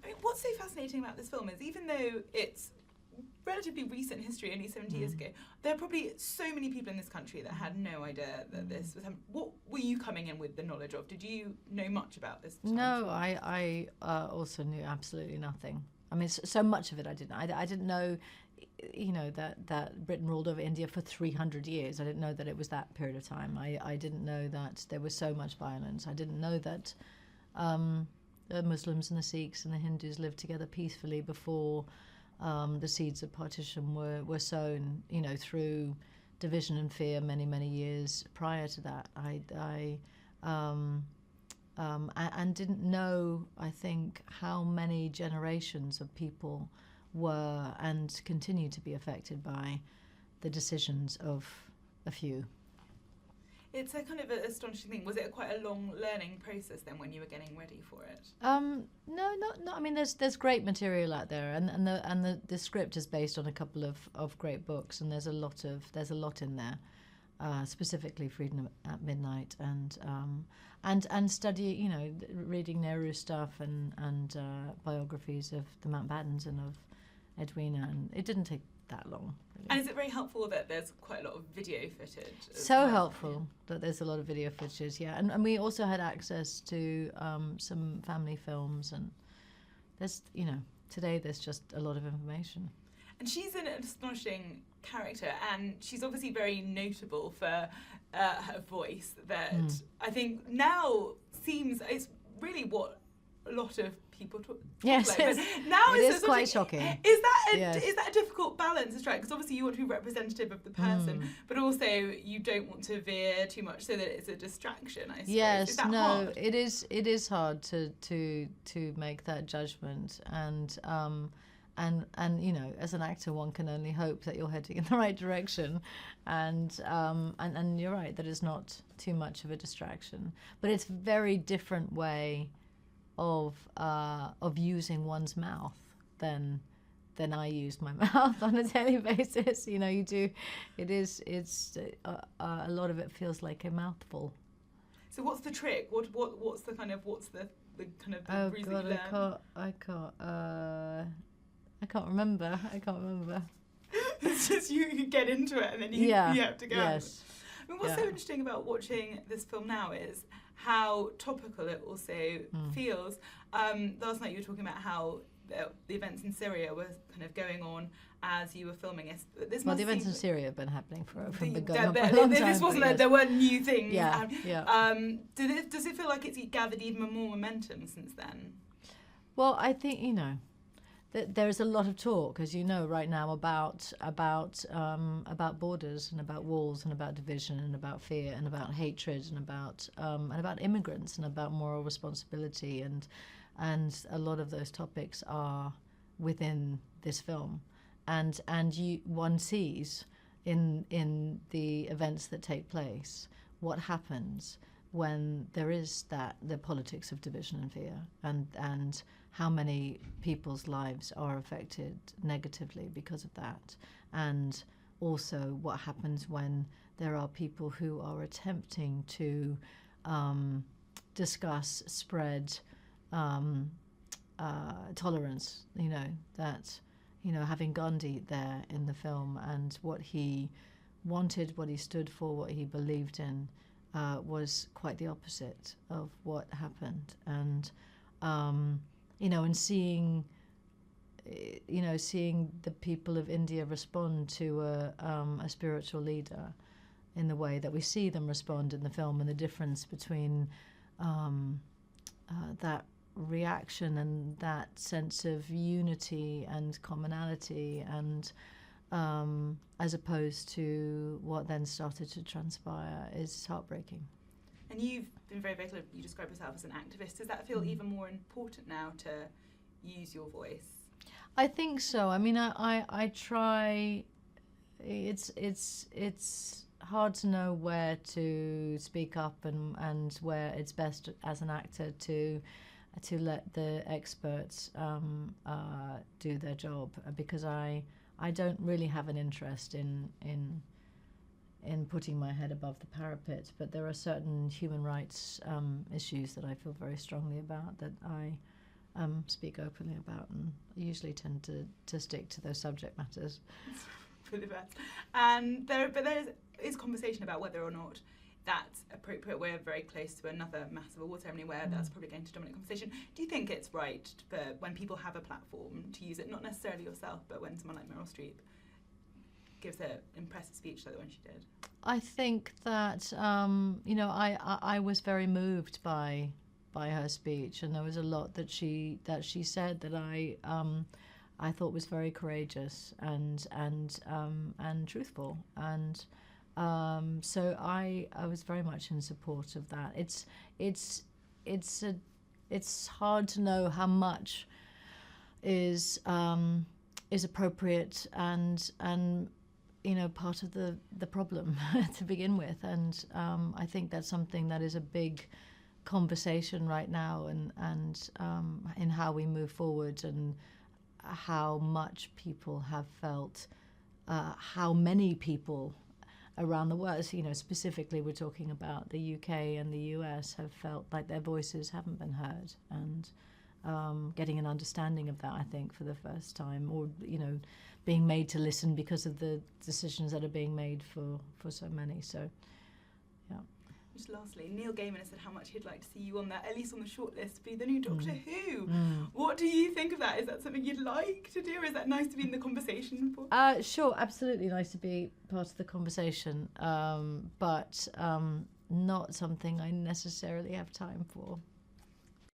I mean, what's so fascinating about this film is even though it's relatively recent history, only 70 years ago, there are probably so many people in this country that had no idea that this was happening. What were you coming in with the knowledge of? Did you know much about this time? No, I also knew absolutely nothing. I mean, so much of it I didn't. I didn't know, that Britain ruled over India for 300 years. I didn't know that it was that period of time. I didn't know that there was so much violence. I didn't know that the Muslims and the Sikhs and the Hindus lived together peacefully before the seeds of partition were sown, through division and fear many years prior to that. And didn't know, I think, how many generations of people were and continue to be affected by the decisions of a few. It's a kind of an astonishing thing. Was it quite a long learning process then when you were getting ready for it? No, not. I mean, there's great material out there, and the script is based on a couple of great books, and there's a lot in there, specifically Freedom at Midnight, and study, reading Nehru stuff and biographies of the Mountbattens and of Edwina, and it didn't take that long. Really. And is it very helpful that there's quite a lot of video footage? So helpful that there's a lot of video footage, yeah. And we also had access to some family films, and there's, today there's just a lot of information. And she's an astonishing character, and she's obviously very notable for her voice that I think now seems, it's really what a lot of people talk yes, like. But now it is quite shocking. Is that a difficult balance to strike? Because obviously you want to be representative of the person, but also you don't want to veer too much so that it's a distraction, I suppose. Yes, is that no, hard? it is hard to make that judgment, and as an actor, one can only hope that you're heading in the right direction, and you're right that it's not too much of a distraction, but it's a very different way of using one's mouth than I use my mouth on a daily basis. You do. It's a lot of it feels like a mouthful. So what's the trick? What's the kind of the reason you learn? I can't remember. It's just you get into it and then you have to go. Yes. I mean, what's so interesting about watching this film now is how topical it also feels. Last night you were talking about how the events in Syria were kind of going on as you were filming it. The events in Syria have been happening for a long time. This wasn't there weren't new things. Yeah. Does it feel like it's gathered even more momentum since then? Well, I think there is a lot of talk, as you know, right now about borders and about walls and about division and about fear and about hatred and about immigrants and about moral responsibility, and a lot of those topics are within this film, and one sees in the events that take place what happens when there is the politics of division and fear, and how many people's lives are affected negatively because of that, and also what happens when there are people who are attempting to discuss, spread tolerance, having Gandhi there in the film, and what he wanted, what he stood for, what he believed in, was quite the opposite of what happened, and and seeing the people of India respond to a spiritual leader in the way that we see them respond in the film, and the difference between that reaction and that sense of unity and commonality, and as opposed to what then started to transpire, is heartbreaking. And you've been very, very clear, you describe yourself as an activist. Does that feel even more important now to use your voice? I think so. I mean, I try. It's hard to know where to speak up and where it's best as an actor to let the experts do their job, because I don't really have an interest in putting my head above the parapet, but there are certain human rights issues that I feel very strongly about that speak openly about, and I usually tend to stick to those subject matters. For the best. And there is conversation about whether or not that's appropriate. We're very close to another massive award ceremony where that's probably going to dominate conversation. Do you think it's right for when people have a platform to use it, not necessarily yourself, but when someone like Meryl Streep gives an impressive speech like the one she did? I think that I was very moved by her speech, and there was a lot that she said that I thought was very courageous and truthful, and so I was very much in support of that. It's hard to know how much is appropriate and part of the problem to begin with, and I think that's something that is a big conversation right now, and in how we move forward, and how much people have felt, how many people around the world, specifically we're talking about the UK and the US, have felt like their voices haven't been heard, and getting an understanding of that, I think, for the first time, or being made to listen because of the decisions that are being made for so many. So, yeah. Just lastly, Neil Gaiman has said how much he'd like to see you on there, at least on the shortlist, to be the new Doctor Who. What do you think of that? Is that something you'd like to do, or is that nice to be in the conversation for? Sure, absolutely nice to be part of the conversation, but not something I necessarily have time for.